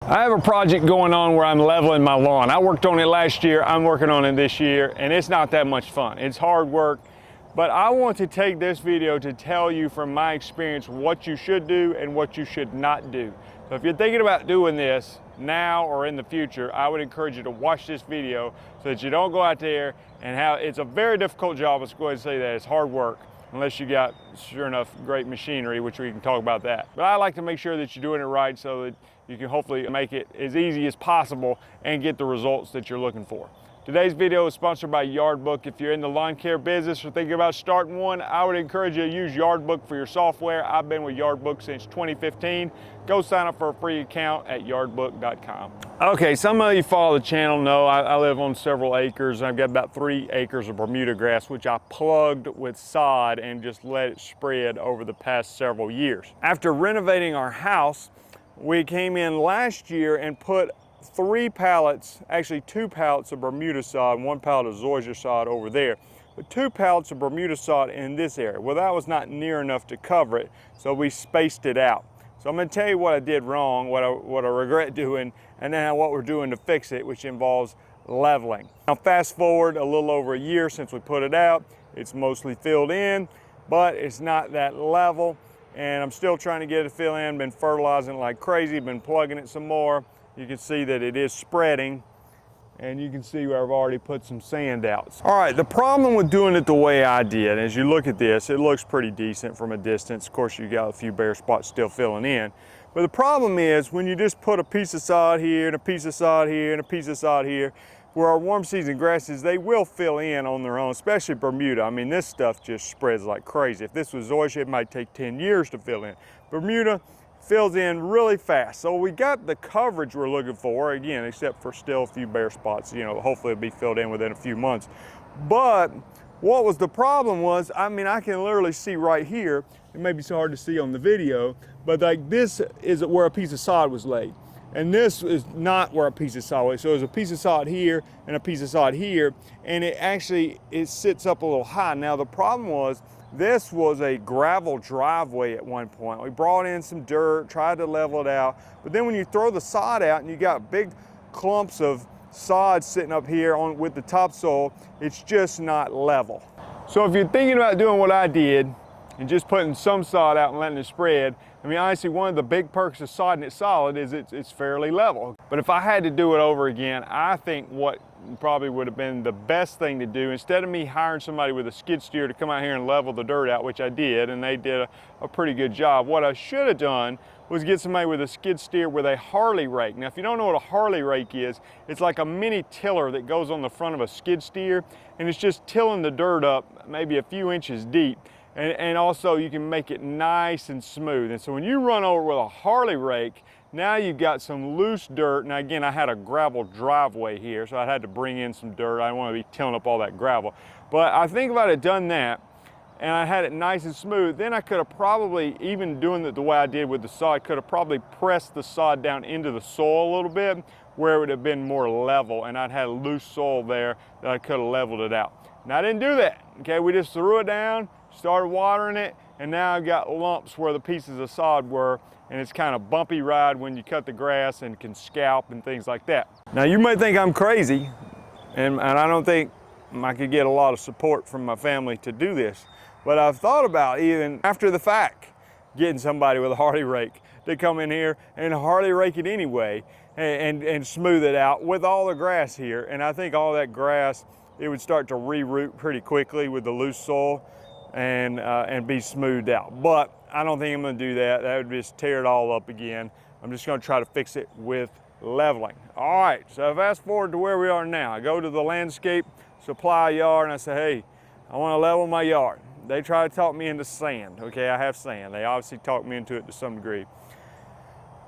I have a project going on where I'm leveling my lawn. I worked on it last year, I'm working on it this year, and it's not that much fun. It's hard work, but I want to take this video to tell you from my experience what you should do and what you should not do. So if you're thinking about doing this now or in the future, I would encourage you to watch this video so that you don't go out there and it's a very difficult job. Let's go ahead and say that. It's hard work. Unless you got, sure enough, great machinery, which we can talk about that. But I like to make sure that you're doing it right so that you can hopefully make it as easy as possible and get the results that you're looking for. Today's video is sponsored by Yardbook. If you're in the lawn care business or thinking about starting one, I would encourage you to use Yardbook for your software. I've been with Yardbook since 2015. Go sign up for a free account at yardbook.com. Okay, some of you follow the channel know I live on several acres. I've got about 3 acres of Bermuda grass, which I plugged with sod and just let it spread over the past several years. After renovating our house, we came in last year and put 3 pallets, actually 2 pallets of Bermuda sod and 1 pallet of zoysia sod over there. But 2 pallets of Bermuda sod in this area. Well, that was not near enough to cover it, so we spaced it out. So I'm going to tell you what I did wrong, what I regret doing, and then what we're doing to fix it, which involves leveling. Now fast forward a little over a year since we put it out. It's mostly filled in, but it's not that level, and I'm still trying to get it to fill in. Been fertilizing like crazy, been plugging it some more. You can see that it is spreading, and you can see where I've already put some sand out. All right, the problem with doing it the way I did, as you look at this, it looks pretty decent from a distance. Of course, you got a few bare spots still filling in. But the problem is when you just put a piece of sod here and a piece of sod here and a piece of sod here, where our warm season grasses, they will fill in on their own, especially Bermuda. I mean, this stuff just spreads like crazy. If this was zoysia, it might take 10 years to fill in. Bermuda fills in really fast. So we got the coverage we're looking for, again, except for still a few bare spots. You know, hopefully it'll be filled in within a few months. But what was the problem was, I mean, I can literally see right here, it may be so hard to see on the video, but like this is where a piece of sod was laid. And this is not where a piece of sod was. So there's a piece of sod here and a piece of sod here, and it sits up a little high. Now the problem was, this was a gravel driveway at one point. We brought in some dirt, tried to level it out, but then when you throw the sod out and you got big clumps of sod sitting up here with the topsoil, it's just not level. So if you're thinking about doing what I did and just putting some sod out and letting it spread, I mean, honestly, one of the big perks of sodding it solid is it's fairly level. But if I had to do it over again, I think what probably would have been the best thing to do, instead of me hiring somebody with a skid steer to come out here and level the dirt out, which I did, and they did a pretty good job, what I should have done was get somebody with a skid steer with a Harley rake. Now, if you don't know what a Harley rake is, it's like a mini tiller that goes on the front of a skid steer, and it's just tilling the dirt up maybe a few inches deep. And also you can make it nice and smooth. And so when you run over with a Harley rake, now you've got some loose dirt. Now again, I had a gravel driveway here, so I had to bring in some dirt. I didn't want to be tilling up all that gravel. But I think if I'd have done that, and I had it nice and smooth, then I could have probably, even doing it the way I did with the sod, could have probably pressed the sod down into the soil a little bit, where it would have been more level, and I'd had loose soil there that I could have leveled it out. Now I didn't do that, okay? We just threw it down, started watering it, and now I've got lumps where the pieces of sod were, and it's kind of bumpy ride when you cut the grass and can scalp and things like that. Now you may think I'm crazy, and I don't think I could get a lot of support from my family to do this, but I've thought about even after the fact, getting somebody with a Harley rake to come in here and Harley rake it anyway and smooth it out with all the grass here. And I think all that grass, it would start to re-root pretty quickly with the loose soil and be smoothed out. But I don't think I'm gonna do that. That would just tear it all up again. I'm just gonna try to fix it with leveling. All right, so fast forward to where we are now. I go to the landscape supply yard and I say, hey, I wanna level my yard. They try to talk me into sand. Okay, I have sand. They obviously talked me into it to some degree.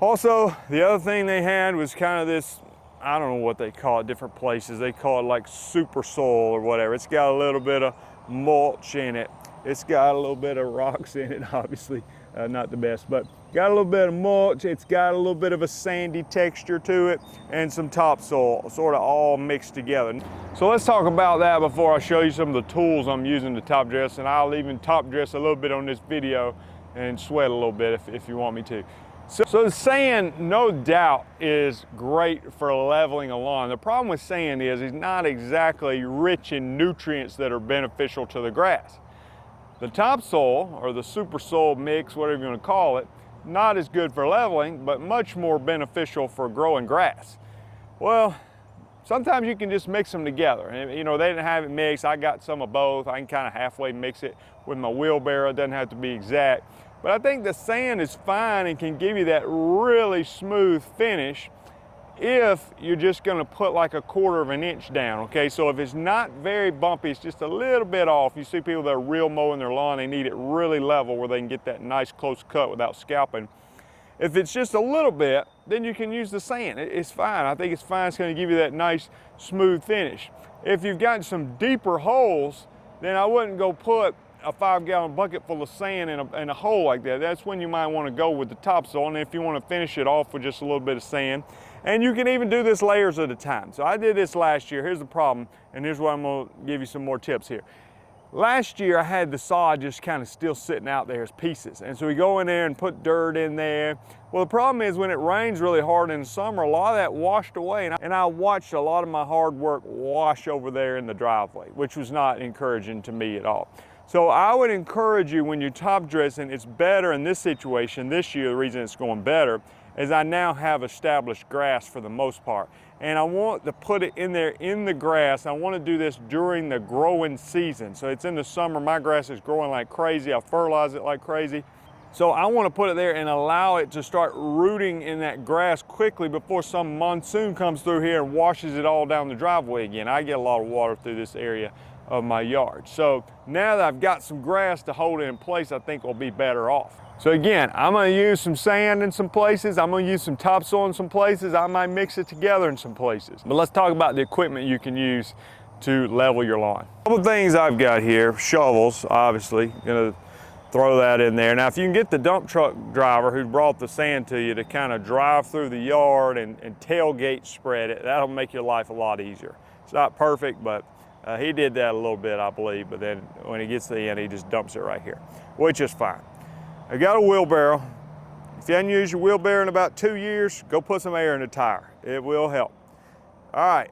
Also, the other thing they had was kind of this, I don't know what they call it, different places. They call it like super soil or whatever. It's got a little bit of mulch in it. It's got a little bit of rocks in it, obviously, not the best, but got a little bit of mulch. It's got a little bit of a sandy texture to it and some topsoil, sort of all mixed together. So let's talk about that before I show you some of the tools I'm using to top dress, and I'll even top dress a little bit on this video and sweat a little bit if you want me to. So sand, no doubt, is great for leveling a lawn. The problem with sand is it's not exactly rich in nutrients that are beneficial to the grass. The topsoil, or the super soil mix, whatever you want to call it, not as good for leveling, but much more beneficial for growing grass. Well, sometimes you can just mix them together. And, you know, they didn't have it mixed. I got some of both. I can kind of halfway mix it with my wheelbarrow. It doesn't have to be exact. But I think the sand is fine and can give you that really smooth finish if you're just going to put like 1/4 of an inch down, okay? So if it's not very bumpy, it's just a little bit off. You see people that are real mowing their lawn, they need it really level where they can get that nice close cut without scalping. If it's just a little bit, then you can use the sand. It's fine. I think it's fine. It's going to give you that nice smooth finish. If you've got some deeper holes, then I wouldn't go put a 5-gallon bucket full of sand in a hole like that. That's when you might want to go with the topsoil, and if you want to finish it off with just a little bit of sand. And you can even do this layers at a time. So I did this last year. Here's the problem, and here's why I'm going to give you some more tips here. Last year I had the sod just kind of still sitting out there as pieces. And so we go in there and put dirt in there. Well, the problem is when it rains really hard in the summer, a lot of that washed away. And I watched a lot of my hard work wash over there in the driveway, which was not encouraging to me at all. So I would encourage you when you're top dressing, it's better in this situation this year. The reason it's going better is I now have established grass for the most part. And I want to put it in there in the grass. I want to do this during the growing season. So it's in the summer, my grass is growing like crazy. I fertilize it like crazy. So I want to put it there and allow it to start rooting in that grass quickly before some monsoon comes through here and washes it all down the driveway again. I get a lot of water through this area of my yard. So now that I've got some grass to hold it in place, I think we'll be better off. So again, I'm going to use some sand in some places. I'm going to use some topsoil in some places. I might mix it together in some places. But let's talk about the equipment you can use to level your lawn. A couple things I've got here, shovels, obviously. Going to throw that in there. Now, if you can get the dump truck driver who brought the sand to you to kind of drive through the yard and tailgate spread it, that'll make your life a lot easier. It's not perfect, but he did that a little bit, I believe, but then when he gets to the end, he just dumps it right here, which is fine. I got a wheelbarrow. If you haven't used your wheelbarrow in about 2 years, go put some air in the tire. It will help. All right,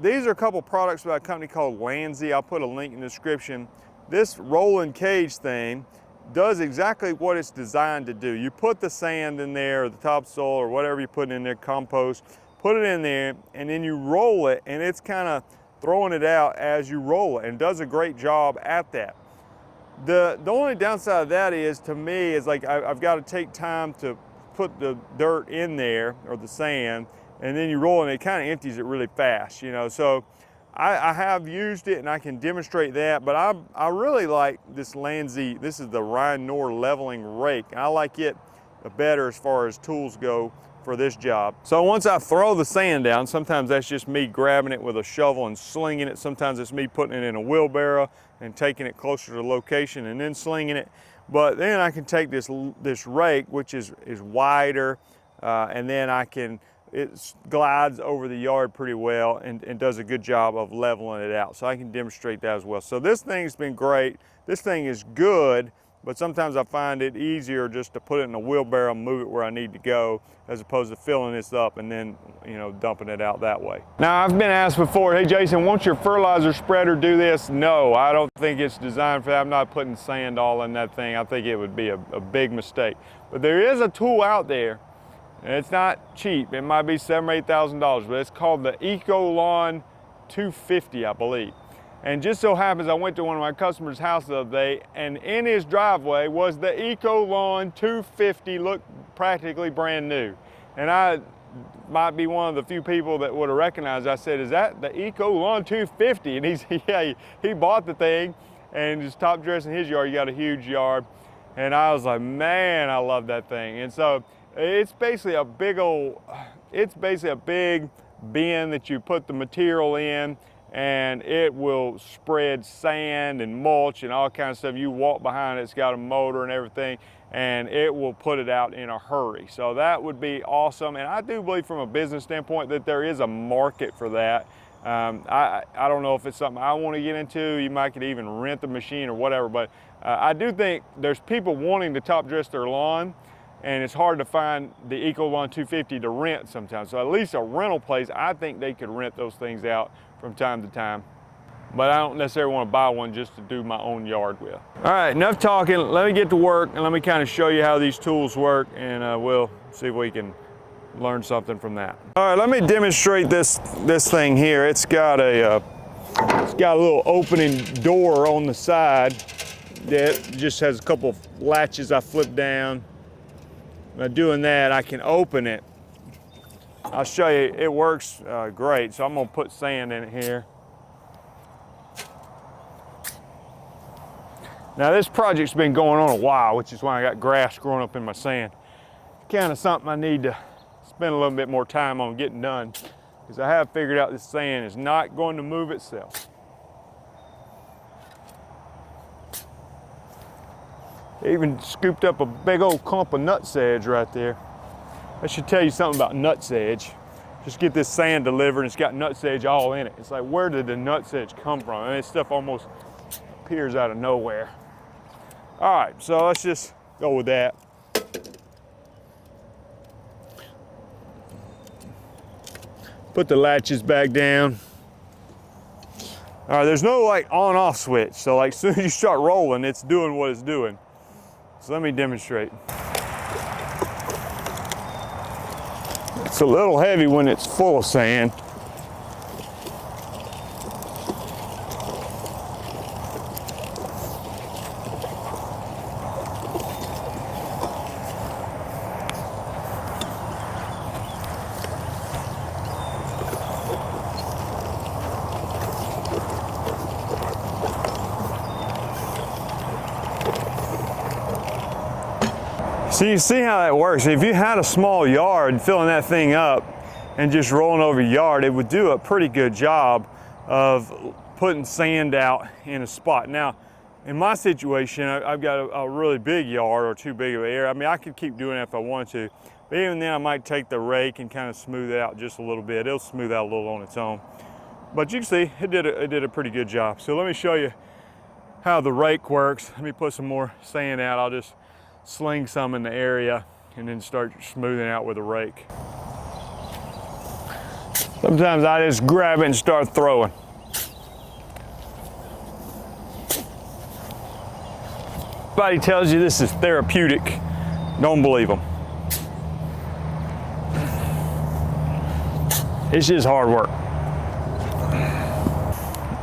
these are a couple products by a company called Landsea. I'll put a link in the description. This rolling cage thing does exactly what it's designed to do. You put the sand in there, or the topsoil, or whatever you put in there, compost, put it in there, and then you roll it, and it's kind of throwing it out as you roll it, and does a great job at that. The only downside of that is, to me, is like I've got to take time to put the dirt in there, or the sand, and then you roll it and it kind of empties it really fast, you know. So I have used it and I can demonstrate that, but I really like this Landsea. This is the Rhino leveling rake, and I like it better as far as tools go for this job. So once I throw the sand down, sometimes that's just me grabbing it with a shovel and slinging it. Sometimes it's me putting it in a wheelbarrow and taking it closer to the location and then slinging it. But then I can take this rake, which is wider, and then it glides over the yard pretty well and does a good job of leveling it out. So I can demonstrate that as well. So this thing's been great. This thing is good, but sometimes I find it easier just to put it in a wheelbarrow and move it where I need to go, as opposed to filling this up and then, you know, dumping it out that way. Now, I've been asked before, hey Jason, won't your fertilizer spreader do this? No, I don't think it's designed for that. I'm not putting sand all in that thing. I think it would be a big mistake. But there is a tool out there, and it's not cheap. It might be $7,000 or $8,000, but it's called the ecolawn 250, I believe. And just so happens I went to one of my customers' house the other day, and in his driveway was the ecolawn 250, looked practically brand new. And I might be one of the few people that would have recognized. I said, is that the ecolawn 250? And yeah, he bought the thing and just top dressing his yard. He got a huge yard. And I was like, man, I love that thing. And so it's basically a big bin that you put the material in, and it will spread sand and mulch and all kinds of stuff. You walk behind it, it's got a motor and everything, and it will put it out in a hurry. So that would be awesome. And I do believe from a business standpoint that there is a market for that. I don't know if it's something I want to get into. You might could even rent the machine or whatever, but I do think there's people wanting to top dress their lawn, and it's hard to find the ecolawn 250 to rent sometimes. So at least a rental place, I think they could rent those things out from time to time. But I don't necessarily want to buy one just to do my own yard with. All right, enough talking. Let me get to work and let me kind of show you how these tools work, and we'll see if we can learn something from that. All right, let me demonstrate this thing here. It's got a little opening door on the side that just has a couple of latches I flip down. By doing that, I can open it. I'll show you, it works great. So I'm gonna put sand in it here. Now this project's been going on a while, which is why I got grass growing up in my sand. It's kind of something I need to spend a little bit more time on getting done, because I have figured out this sand is not going to move itself. They even scooped up a big old clump of nutsedge right there. That should tell you something about nutsedge. Just get this sand delivered and it's got nutsedge all in it. It's like, where did the nutsedge come from? I mean, this stuff almost appears out of nowhere. All right, so let's just go with that. Put the latches back down. All right, there's no like on-off switch. So like as soon as you start rolling, it's doing what it's doing. So let me demonstrate. It's a little heavy when it's full of sand. So you see how that works. If you had a small yard, filling that thing up and just rolling over your yard, it would do a pretty good job of putting sand out in a spot. Now, in my situation, I've got a really big yard or too big of an area. I mean, I could keep doing it if I wanted to, but even then I might take the rake and kind of smooth it out just a little bit. It'll smooth out a little on its own. But you can see it did a pretty good job. So let me show you how the rake works. Let me put some more sand out. I'll just sling some in the area and then start smoothing out with a rake. Sometimes I just grab it and start throwing. Everybody tells you this is therapeutic. Don't believe them. It's just hard work.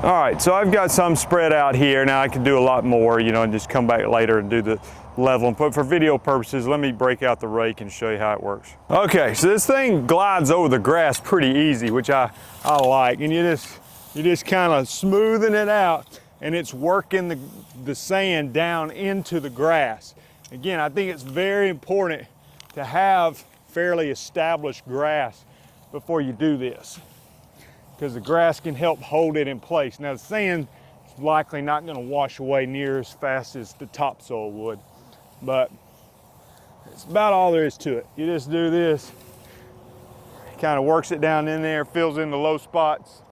All right, so I've got some spread out here. Now I can do a lot more, you know, and just come back later and do the leveling. But for video purposes, let me break out the rake and show you how it works. Okay, so this thing glides over the grass pretty easy, which I like. And you just kind of smoothing it out, and it's working the sand down into the grass. Again, I think it's very important to have fairly established grass before you do this, because the grass can help hold it in place. Now the sand is likely not going to wash away near as fast as the topsoil would, but it's about all there is to it. You just do this, kind of works it down in there, fills in the low spots,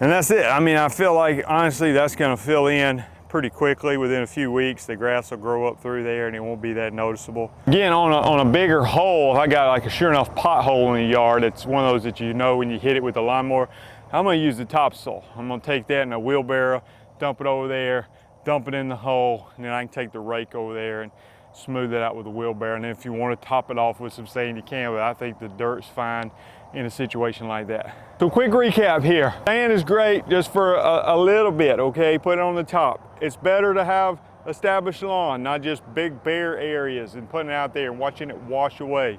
and that's it. I mean, I feel like honestly that's going to fill in pretty quickly. Within a few weeks the grass will grow up through there and it won't be that noticeable. Again, on a bigger hole, if I got like a sure enough pothole in the yard, it's one of those that you know when you hit it with the lawnmower, I'm going to use the topsoil. I'm going to take that in a wheelbarrow, dump it over there, dump it in the hole, and then I can take the rake over there and smooth it out with a wheelbarrow. And then if you want to top it off with some sand, you can, but I think the dirt's fine in a situation like that. So quick recap here. Sand is great just for a little bit, okay? Put it on the top. It's better to have established lawn, not just big bare areas and putting it out there and watching it wash away.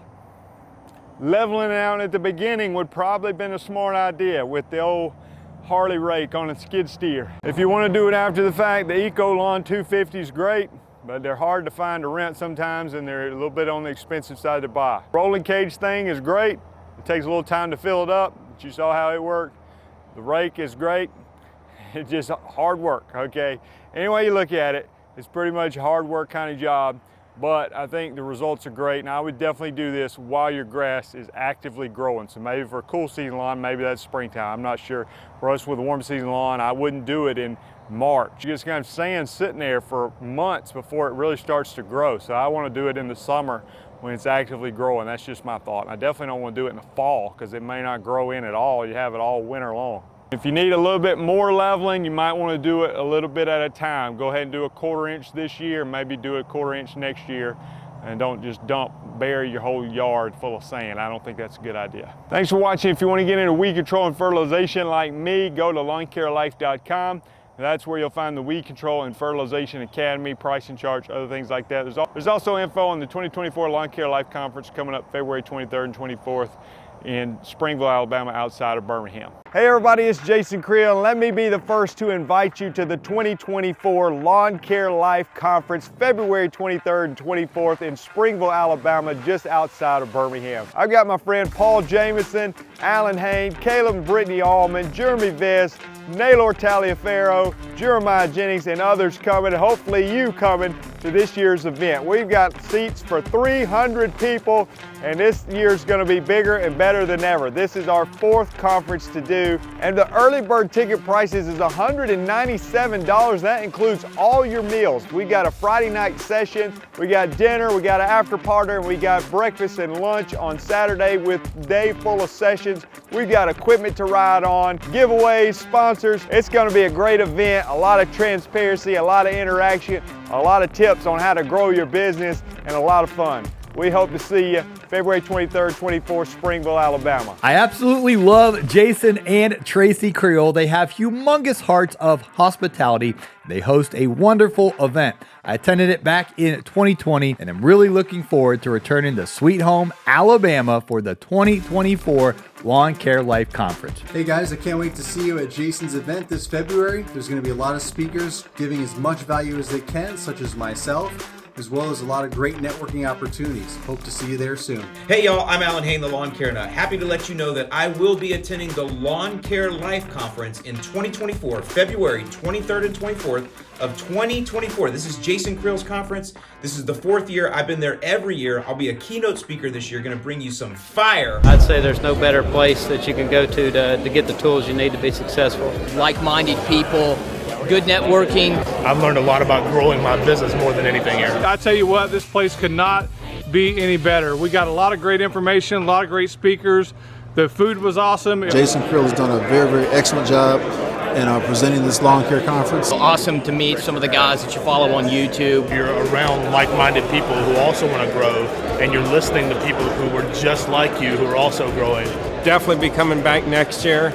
Leveling it out at the beginning would probably been a smart idea with the old Harley rake on a skid steer. If you want to do it after the fact, the ecolawn 250 is great, but they're hard to find to rent sometimes, and they're a little bit on the expensive side to buy. Rolling cage thing is great. It takes a little time to fill it up, but you saw how it worked. The rake is great. It's just hard work, okay? Any way you look at it, it's pretty much a hard work kind of job, but I think the results are great, and I would definitely do this while your grass is actively growing. So maybe for a cool season lawn, maybe that's springtime, I'm not sure. For us with a warm season lawn, I wouldn't do it in March. You just kind of sand sitting there for months before it really starts to grow. So I want to do it in the summer when it's actively growing. That's just my thought. I definitely don't want to do it in the fall because it may not grow in at all. You have it all winter long. If you need a little bit more leveling, you might want to do it a little bit at a time. Go ahead and do a 1/4 inch this year, maybe do a 1/4 inch next year, and don't just bury your whole yard full of sand. I don't think that's a good idea. Thanks for watching. If you want to get into weed control and fertilization like me, go to lawncarelife.com. That's where you'll find the Weed Control and Fertilization Academy, pricing charts, other things like that. There's also info on the 2024 Lawn Care Life Conference coming up February 23rd and 24th in Springville, Alabama, outside of Birmingham. Hey everybody, it's Jason Creel, and let me be the first to invite you to the 2024 Lawn Care Life Conference, February 23rd and 24th in Springville, Alabama, just outside of Birmingham. I've got my friend Paul Jamison, Alan Hain, Caleb and Brittany Allman, Jeremy Vest, Naylor Taliaferro, Jeremiah Jennings, and others coming, and hopefully you coming to this year's event. We've got seats for 300 people, and this year's going to be bigger and better than ever. This is our 4th conference to do, and the early bird ticket prices is $197. That includes all your meals. We got a Friday night session, we got dinner, we got an after party, and we got breakfast and lunch on Saturday with a day full of sessions. We've got equipment to ride on, giveaways, sponsors. It's going to be a great event, a lot of transparency, a lot of interaction, a lot of tips on how to grow your business, and a lot of fun. We hope to see you February 23rd, 24th, Springville, Alabama. I absolutely love Jason and Tracy Creel. They have humongous hearts of hospitality. They host a wonderful event. I attended it back in 2020, and I'm really looking forward to returning to Sweet Home, Alabama for the 2024 Lawn Care Life Conference. Hey guys, I can't wait to see you at Jason's event this February. There's going to be a lot of speakers giving as much value as they can, such as myself, as well as a lot of great networking opportunities. Hope to see you there soon. Hey y'all, I'm Alan Hain, the Lawn Care Nut. Happy to let you know that I will be attending the Lawn Care Life Conference in 2024, February 23rd and 24th of 2024. This is Jason Creel's conference. This is the 4th year. I've been there every year. I'll be a keynote speaker this year, gonna bring you some fire. I'd say there's no better place that you can go to get the tools you need to be successful. Like-minded people, good networking. I've learned a lot about growing my business more than anything here. I tell you what, this place could not be any better. We got a lot of great information, a lot of great speakers. The food was awesome. Jason Creel has done a very, very excellent job in presenting this lawn care conference. Awesome to meet some of the guys that you follow on YouTube. You're around like-minded people who also want to grow, and you're listening to people who were just like you, who are also growing. Definitely be coming back next year.